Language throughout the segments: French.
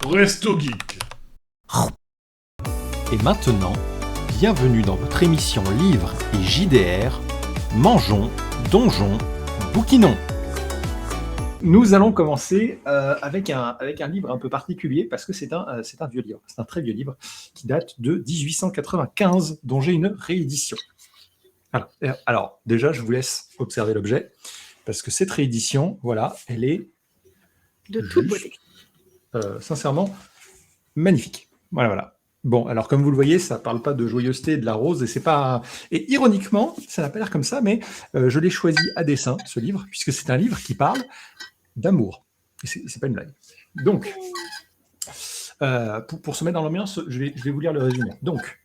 Resto Geek. Et maintenant, bienvenue dans votre émission Livres et JDR, Mangeons, Donjons, Bouquinons. Nous allons commencer avec un livre un peu particulier parce que c'est un vieux livre, c'est un très vieux livre qui date de 1895 dont j'ai une réédition. Alors, déjà, je vous laisse observer l'objet parce que cette réédition, voilà, elle est de toute beauté. Sincèrement, magnifique. Voilà. Bon, alors comme vous le voyez, ça parle pas de joyeuseté, de la rose, et c'est pas. Et ironiquement, ça n'a pas l'air comme ça, mais je l'ai choisi à dessein, ce livre, puisque c'est un livre qui parle d'amour. Et c'est pas une blague. Donc, pour se mettre dans l'ambiance, je vais vous lire le résumé. Donc,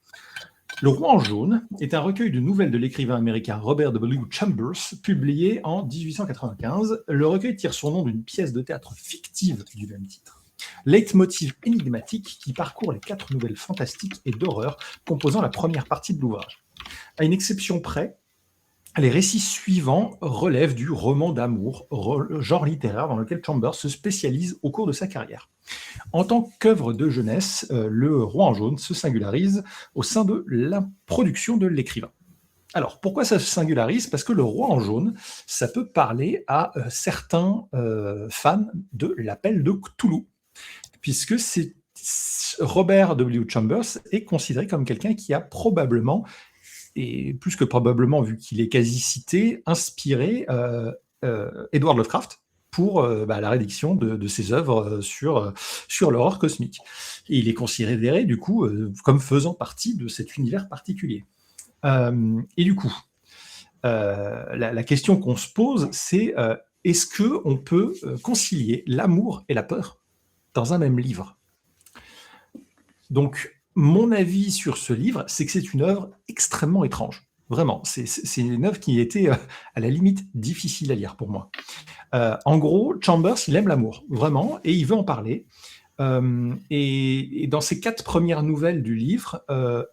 Le Roi en jaune est un recueil de nouvelles de l'écrivain américain Robert W. Chambers, publié en 1895. Le recueil tire son nom d'une pièce de théâtre fictive du même titre. Leitmotiv énigmatique qui parcourt les 4 nouvelles fantastiques et d'horreur composant la première partie de l'ouvrage. À une exception près, les récits suivants relèvent du roman d'amour, genre littéraire dans lequel Chambers se spécialise au cours de sa carrière. En tant qu'œuvre de jeunesse, Le Roi en jaune se singularise au sein de la production de l'écrivain. Alors, pourquoi ça se singularise ? Parce que Le Roi en jaune, ça peut parler à certains fans de l'appel de Cthulhu, puisque Robert W. Chambers est considéré comme quelqu'un qui a probablement, et plus que probablement vu qu'il est quasi cité, inspiré Edward Lovecraft pour la rédaction de ses œuvres sur l'horreur cosmique. Et il est considéré du coup comme faisant partie de cet univers particulier. Et du coup, la question qu'on se pose, c'est est-ce qu'on peut concilier l'amour et la peur dans un même livre ? Donc, mon avis sur ce livre, c'est que c'est une œuvre extrêmement étrange. Vraiment, c'est une œuvre qui était à la limite difficile à lire pour moi. En gros, Chambers, il aime l'amour, vraiment, et il veut en parler. Et dans ces 4 premières nouvelles du livre,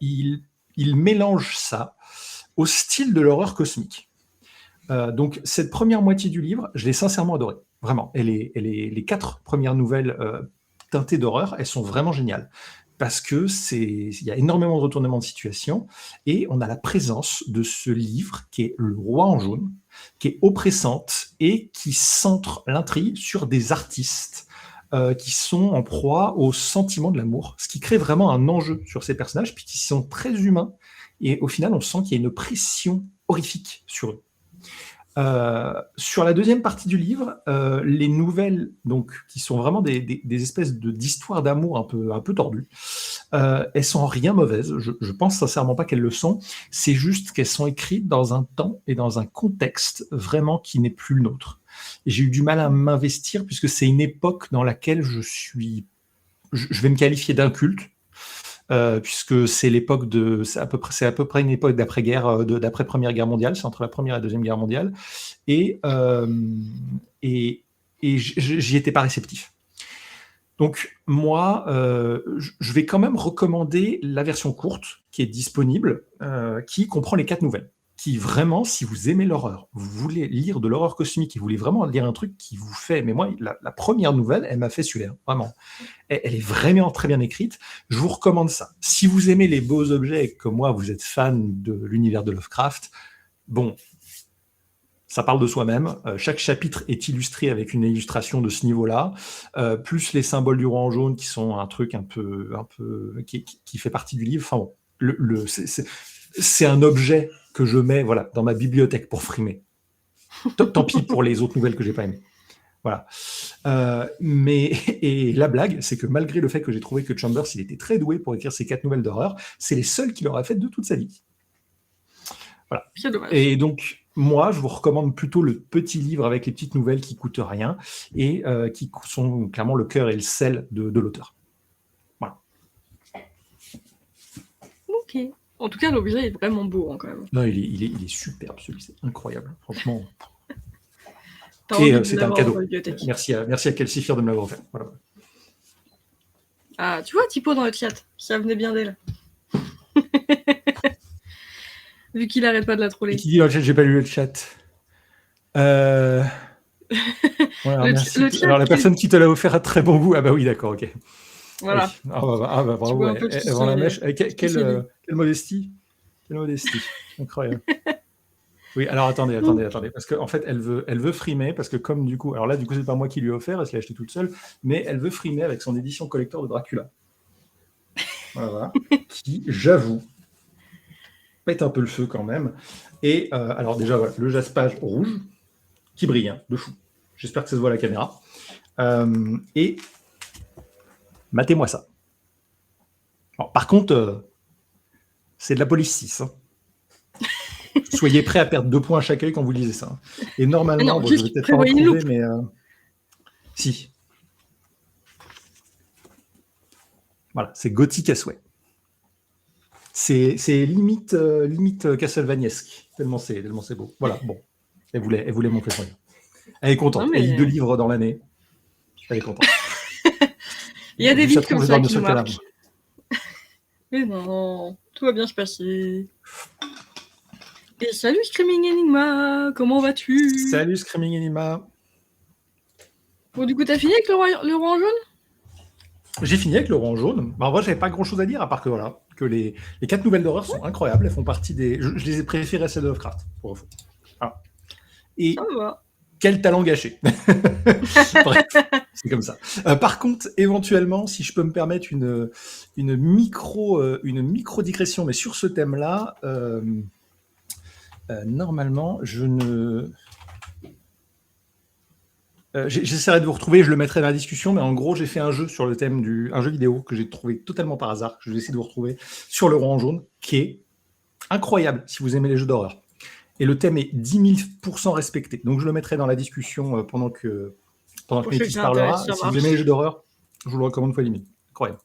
il mélange ça au style de l'horreur cosmique. Donc, cette première moitié du livre, je l'ai sincèrement adorée. Vraiment. Les 4 premières nouvelles teintées d'horreur, elles sont vraiment géniales. Parce qu'il y a énormément de retournements de situation et on a la présence de ce livre qui est Le Roi en jaune, qui est oppressante et qui centre l'intrigue sur des artistes qui sont en proie au sentiment de l'amour, ce qui crée vraiment un enjeu sur ces personnages, puis qui sont très humains et au final on sent qu'il y a une pression horrifique sur eux. Sur la deuxième partie du livre, les nouvelles, donc, qui sont vraiment des espèces d'histoires d'amour un peu tordues, elles sont en rien mauvaises. Je pense sincèrement pas qu'elles le sont. C'est juste qu'elles sont écrites dans un temps et dans un contexte vraiment qui n'est plus le nôtre. Et j'ai eu du mal à m'investir puisque c'est une époque dans laquelle je vais me qualifier d'inculte. Puisque c'est à peu près une époque d'après-guerre, d'après-première guerre mondiale, c'est entre la première et la deuxième guerre mondiale, et j'y étais pas réceptif. Donc moi, je vais quand même recommander la version courte qui est disponible, qui comprend les 4 nouvelles. Qui vraiment, si vous aimez l'horreur, vous voulez lire de l'horreur cosmique et vous voulez vraiment lire un truc qui vous fait... Mais moi, la première nouvelle, elle m'a fait suer, vraiment. Elle est vraiment très bien écrite. Je vous recommande ça. Si vous aimez les beaux objets et que comme moi, vous êtes fan de l'univers de Lovecraft, bon, ça parle de soi-même. Chaque chapitre est illustré avec une illustration de ce niveau-là, plus les symboles du Roi en jaune qui sont un truc un peu qui fait partie du livre. Enfin bon, c'est un objet que je mets dans ma bibliothèque pour frimer. Tant pis pour les autres nouvelles que j'ai pas aimées. Voilà. Et la blague, c'est que malgré le fait que j'ai trouvé que Chambers, il était très doué pour écrire ces 4 nouvelles d'horreur, c'est les seules qu'il aura faites de toute sa vie. Voilà. C'est dommage. Et donc, moi, je vous recommande plutôt le petit livre avec les petites nouvelles qui coûtent rien et qui sont clairement le cœur et le sel de l'auteur. Voilà. Ok. En tout cas, l'objet est vraiment beau quand même. Non, il est superbe, celui-ci, c'est incroyable, franchement. Et c'est un cadeau. Merci à Kelsey de me l'avoir offert. Voilà. Ah, tu vois, Tipo dans le chat, ça venait bien d'elle. Vu qu'il arrête pas de la troller. Et qui dit dans le chat, j'ai pas lu le chat. Voilà, merci. Alors la personne qui te l'a offert a très bon goût. Ah bah oui, d'accord, ok. Voilà, Oui. tu Bravo, vois un ouais. peu qui Elle vend la c'est mèche. qui c'est lui. Quelle modestie. Quelle modestie. Incroyable. Oui, alors attendez, Mmh. parce qu'en fait, elle veut frimer, parce que comme du coup, alors là, du coup, c'est pas moi qui lui ai offert, elle se l'a acheté toute seule, mais elle veut frimer avec son édition collector de Dracula. Voilà. Qui, j'avoue, pète un peu le feu quand même. Et alors déjà, voilà, le jaspage rouge, qui brille, hein, de fou. J'espère que ça se voit à la caméra. Et matez-moi ça. Alors, par contre, c'est de la police 6. Hein. Soyez prêts à perdre 2 points à chaque œil quand vous lisez ça. Et Ah normalement, non, bon, je vais juste peut-être pas prévoyez une retrouver, loupe. mais si. Voilà, c'est gothique à souhait. C'est limite, limite Castlevaniesque, tellement c'est beau. Voilà, bon. Elle voulait montrer son livre. Elle est Non contente. Elle lit 2 mais livres dans l'année. Elle est contente. il y a des Vu sa vies comme tronche ça d'orne de qui nous Sotelam. marquent. Mais non, tout va bien se passer. Et salut Screaming Enigma, comment vas-tu? Salut Screaming Enigma. Bon, du coup, t'as fini avec le roi en jaune? J'ai fini avec le rang jaune. Bah, en vrai, j'avais pas grand chose à dire, à part que voilà, que les 4 nouvelles d'horreur sont incroyables. Elles font partie des. Je les ai préférées à celles de Lovecraft, pour info. Voilà. Ça Et va. quel talent gâché. Bref, c'est comme ça. Par contre, éventuellement, si je peux me permettre une micro digression, mais sur ce thème-là, normalement, je ne. J'essaierai de vous retrouver, je le mettrai dans la discussion, mais en gros, j'ai fait un jeu sur le thème un jeu vidéo que j'ai trouvé totalement par hasard, que je vais essayer de vous retrouver sur le roi en jaune, qui est incroyable si vous aimez les jeux d'horreur. Et le thème est 10 000% respecté. Donc je le mettrai dans la discussion pendant que Pour ceux que Métis ça intéresse, parlera. ça Si vous aimez les marche. jeux d'horreur, je vous le recommande fois limite. Incroyable.